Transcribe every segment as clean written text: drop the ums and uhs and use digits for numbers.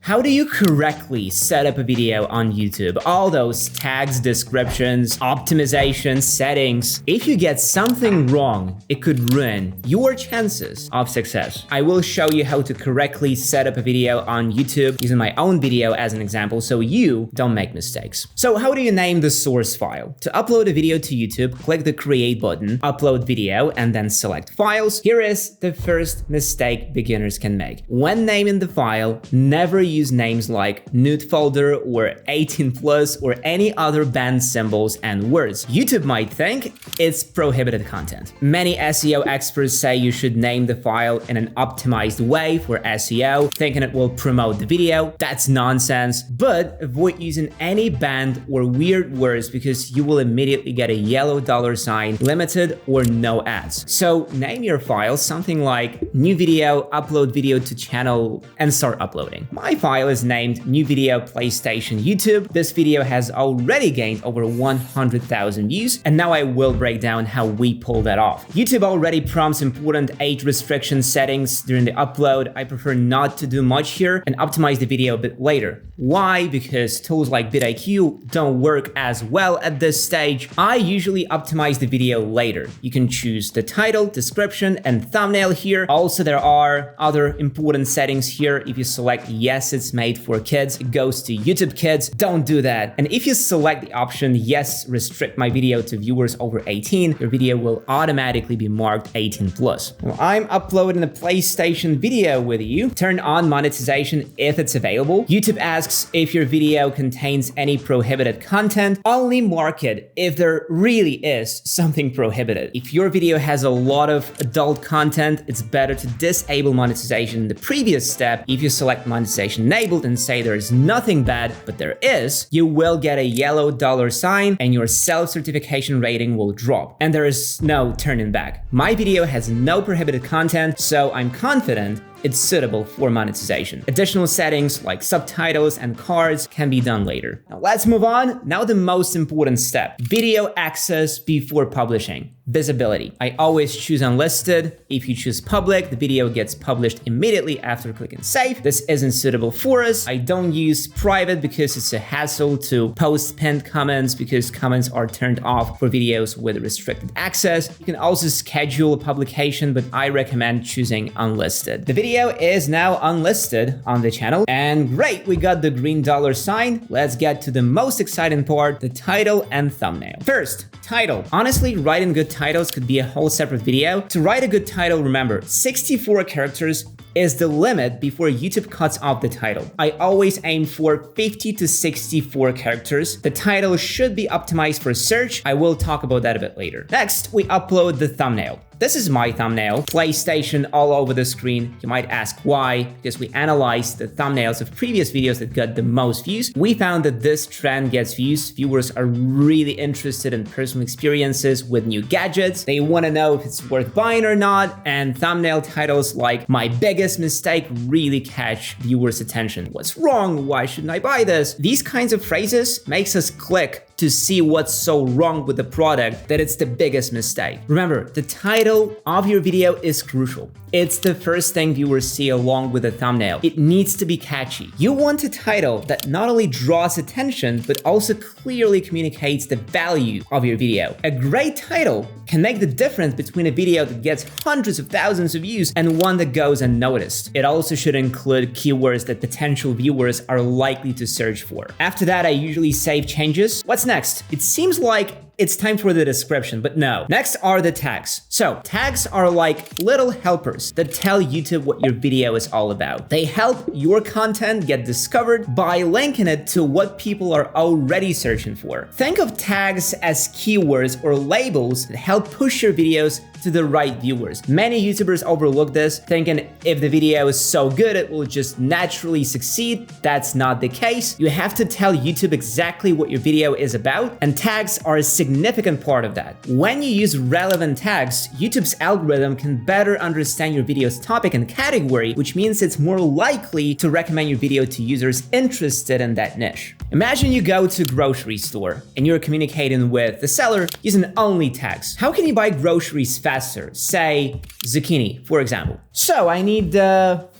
How do you correctly set up a video on YouTube? All those tags, descriptions, optimization, settings. If you get something wrong, it could ruin your chances of success. I will show you how to correctly set up a video on YouTube using my own video as an example so you don't make mistakes. So how do you name the source file? To upload a video to YouTube, click the create button, upload video, and then select files. Here is the first mistake beginners can make. When naming the file, never use names like nude folder or 18 plus or any other banned symbols and words. YouTube might think it's prohibited content. Many SEO experts say you should name the file in an optimized way for SEO, thinking it will promote the video. That's nonsense, but avoid using any banned or weird words because you will immediately get a yellow $sign, limited or no ads. So name your file something like new video, upload video to channel, and start uploading. My file is named new video PlayStation YouTube. This video has already gained over 100,000 views, and now I will break down how we pull that off. YouTube already prompts important age restriction settings during the upload. I prefer not to do much here and optimize the video a bit later. Why? Because tools like vidIQ don't work as well at this stage. I usually optimize the video later. You can choose the title, description, and thumbnail here. Also, there are other important settings here. If you select yes, it's made for kids, it goes to YouTube Kids. Don't do that. And if you select the option yes, restrict my video to viewers over 18, your video will automatically be marked 18 plus. Well, I'm uploading a PlayStation video with you. Turn on monetization if it's available. YouTube asks if your video contains any prohibited content. Only mark it if there really is something prohibited. If your video has a lot of adult content, it's better to disable monetization in the previous step. If you select monetization enabled and say there is nothing bad, but there is, you will get a yellow $sign and your self-certification rating will drop. And there is no turning back. My video has no prohibited content, so I'm confident it's suitable for monetization. Additional settings like subtitles and cards can be done later. Now let's move on. Now the most important step, video access before publishing. Visibility. I always choose unlisted. If you choose public, the video gets published immediately after clicking save. This isn't suitable for us. I don't use private because it's a hassle to post pinned comments because comments are turned off for videos with restricted access. You can also schedule a publication, but I recommend choosing unlisted. The video is now unlisted on the channel, and great, we got the green $sign. Let's get to the most exciting part, the title and thumbnail. First, title. Honestly, writing good titles could be a whole separate video. To write a good title, remember, 64 characters is the limit before YouTube cuts off the title. I always aim for 50 to 64 characters. The title should be optimized for search. I will talk about that a bit later. Next, we upload the thumbnail. This is my thumbnail, PlayStation all over the screen. You might ask why, because we analyzed the thumbnails of previous videos that got the most views. We found that this trend gets views. Viewers are really interested in personal experiences with new gadgets. They want to know if it's worth buying or not, and thumbnail titles like my biggest mistake really catch viewers' attention. What's wrong? Why shouldn't I buy this? These kinds of phrases makes us click to see what's so wrong with the product that it's the biggest mistake. Remember, the title of your video is crucial. It's the first thing viewers see along with the thumbnail. It needs to be catchy. You want a title that not only draws attention, but also clearly communicates the value of your video. A great title can make the difference between a video that gets hundreds of thousands of views and one that goes unnoticed. It also should include keywords that potential viewers are likely to search for. After that, I usually save changes. What's next? It seems like it's time for the description, but no. Next are the tags. So tags are like little helpers that tell YouTube what your video is all about. They help your content get discovered by linking it to what people are already searching for. Think of tags as keywords or labels that help push your videos to the right viewers. Many YouTubers overlook this, thinking if the video is so good, it will just naturally succeed. That's not the case. You have to tell YouTube exactly what your video is about, and tags are a significant part of that. When you use relevant tags, YouTube's algorithm can better understand your video's topic and category, which means it's more likely to recommend your video to users interested in that niche. Imagine you go to a grocery store and you're communicating with the seller using only tags. How can you buy groceries fast faster. Say zucchini, for example. So I need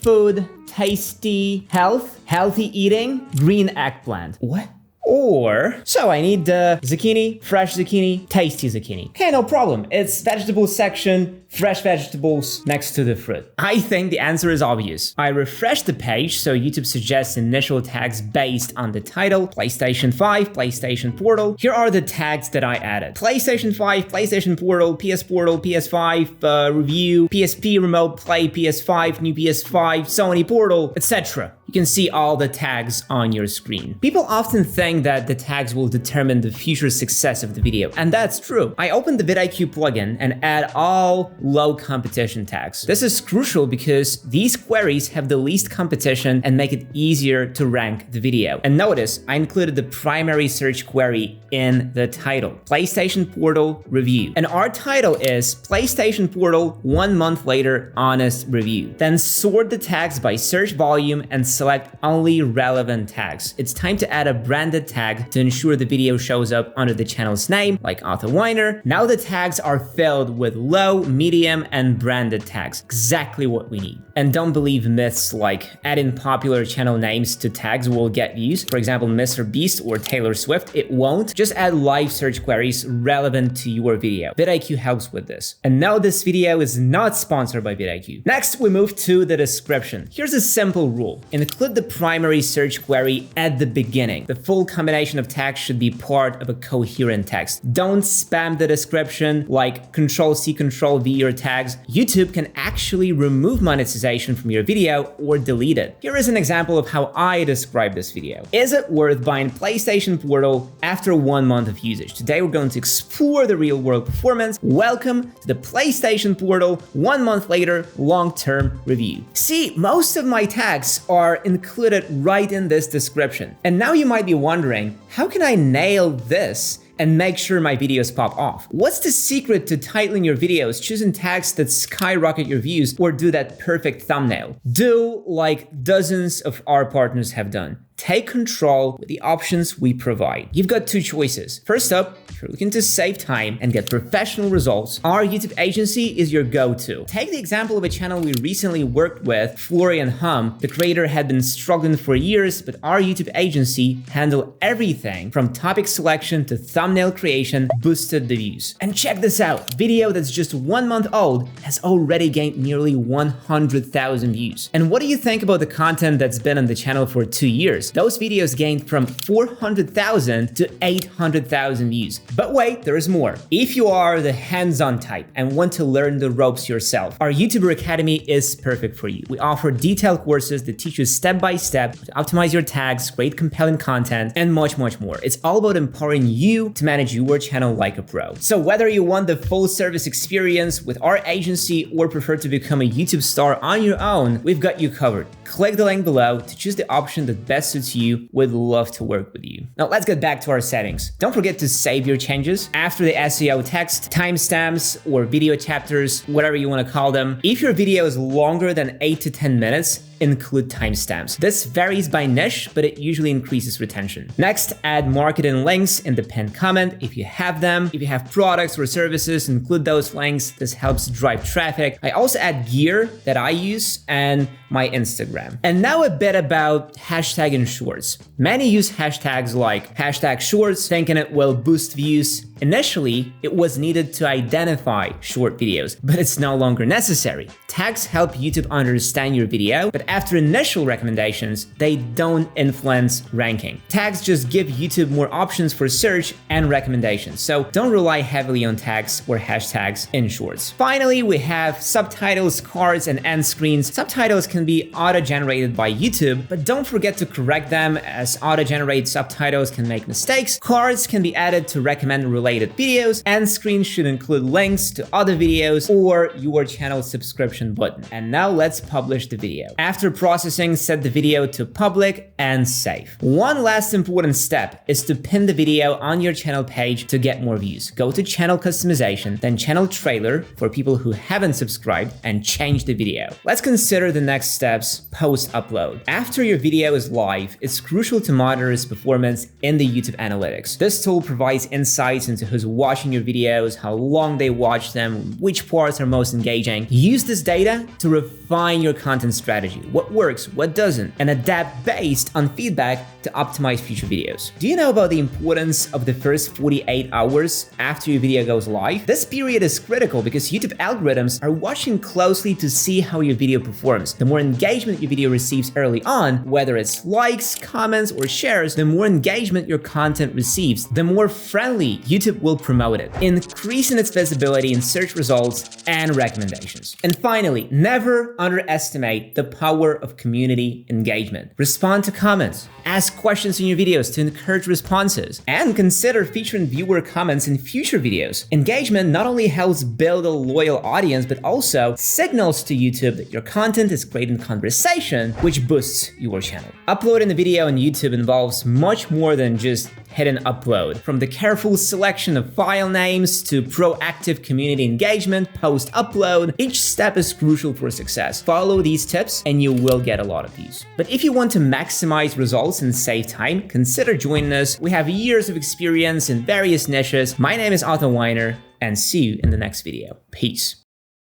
food, tasty, healthy eating, green eggplant. What? Or, so I need zucchini, fresh zucchini, tasty zucchini. Okay, no problem. It's vegetable section, fresh vegetables next to the fruit. I think the answer is obvious. I refreshed the page, so YouTube suggests initial tags based on the title, PlayStation 5, PlayStation Portal. Here are the tags that I added. PlayStation 5, PlayStation Portal, PS5 review, PSP Remote Play, PS5, new PS5, Sony Portal, etc. You can see all the tags on your screen. People often think that the tags will determine the future success of the video, and that's true. I opened the vidIQ plugin and add all low competition tags. This is crucial because these queries have the least competition and make it easier to rank the video. And notice, I included the primary search query in the title, PlayStation Portal Review. And our title is PlayStation Portal 1 month later honest review. Then sort the tags by search volume and select only relevant tags. It's time to add a branded tag to ensure the video shows up under the channel's name, like Otto Weiner. Now the tags are filled with low, medium, and branded tags. Exactly what we need. And don't believe myths like adding popular channel names to tags will get views. For example, Mr. Beast or Taylor Swift. It won't. Just add live search queries relevant to your video. vidIQ helps with this. And no, this video is not sponsored by vidIQ. Next, we move to the description. Here's a simple rule. Include the primary search query at the beginning. The full combination of tags should be part of a coherent text. Don't spam the description like Control-C, Control-V your tags. YouTube can actually remove monetization from your video or delete it. Here is an example of how I describe this video. Is it worth buying PlayStation Portal after 1 month of usage? Today we're going to explore the real-world performance. Welcome to the PlayStation Portal 1 month later long-term review. See, most of my tags are included right in this description. And now you might be wondering, how can I nail this and make sure my videos pop off? What's the secret to titling your videos, choosing tags that skyrocket your views, or do that perfect thumbnail? Do like dozens of our partners have done. Take control with the options we provide. You've got two choices. First up, if you're looking to save time and get professional results, our YouTube agency is your go-to. Take the example of a channel we recently worked with, Florian Hum. The creator had been struggling for years, but our YouTube agency handled everything from topic selection to thumbnail creation, boosted the views. And check this out, video that's just 1 month old has already gained nearly 100,000 views. And what do you think about the content that's been on the channel for 2 years? Those videos gained from 400,000 to 800,000 views. But wait, there is more. If you are the hands-on type and want to learn the ropes yourself, our YouTuber Academy is perfect for you. We offer detailed courses that teach you step-by-step to optimize your tags, create compelling content, and much, much more. It's all about empowering you to manage your channel like a pro. So whether you want the full service experience with our agency or prefer to become a YouTube star on your own, we've got you covered. Click the link below to choose the option that best suits you. We'd love to work with you. Now let's get back to our settings. Don't forget to save your changes. After the SEO text, timestamps, or video chapters, whatever you want to call them, if your video is longer than 8 to 10 minutes, include timestamps. This varies by niche, but it usually increases retention. Next, add marketing links in the pinned comment if you have them. If you have products or services, include those links. This helps drive traffic. I also add gear that I use and my Instagram. And now a bit about hashtag and shorts. Many use hashtags like hashtag shorts, thinking it will boost views. Initially, it was needed to identify short videos, but it's no longer necessary. Tags help YouTube understand your video, but after initial recommendations, they don't influence ranking. Tags just give YouTube more options for search and recommendations, so don't rely heavily on tags or hashtags in shorts. Finally, we have subtitles, cards, and end screens. Subtitles can be auto-generated by YouTube, but don't forget to correct them, as auto-generated subtitles can make mistakes. Cards can be added to recommend related videos, and screens should include links to other videos or your channel subscription button. And now let's publish the video. After processing, set the video to public and save. One last important step is to pin the video on your channel page to get more views. Go to channel customization, then channel trailer for people who haven't subscribed, and change the video. Let's consider the next steps post-upload. After your video is live, it's crucial to monitor its performance in the YouTube analytics. This tool provides insights into who's watching your videos, how long they watch them, which parts are most engaging. Use this data to refine your content strategy, what works, what doesn't, and adapt based on feedback to optimize future videos. Do you know about the importance of the first 48 hours after your video goes live? This period is critical because YouTube algorithms are watching closely to see how your video performs. The more engagement your video receives early on, whether it's likes, comments, or shares, the more engagement your content receives, the more friendly YouTube will promote it, increasing its visibility in search results and recommendations. And finally, never underestimate the power of community engagement. Respond to comments, ask questions in your videos to encourage responses, and consider featuring viewer comments in future videos. Engagement not only helps build a loyal audience, but also signals to YouTube that your content is creating conversation, which boosts your channel. Uploading a video on YouTube involves much more than just hit and upload. From the careful selection of file names to proactive community engagement post-upload, each step is crucial for success. Follow these tips and you will get a lot of views. But if you want to maximize results and save time, consider joining us. We have years of experience in various niches. My name is Otto Weiner, and see you in the next video. Peace.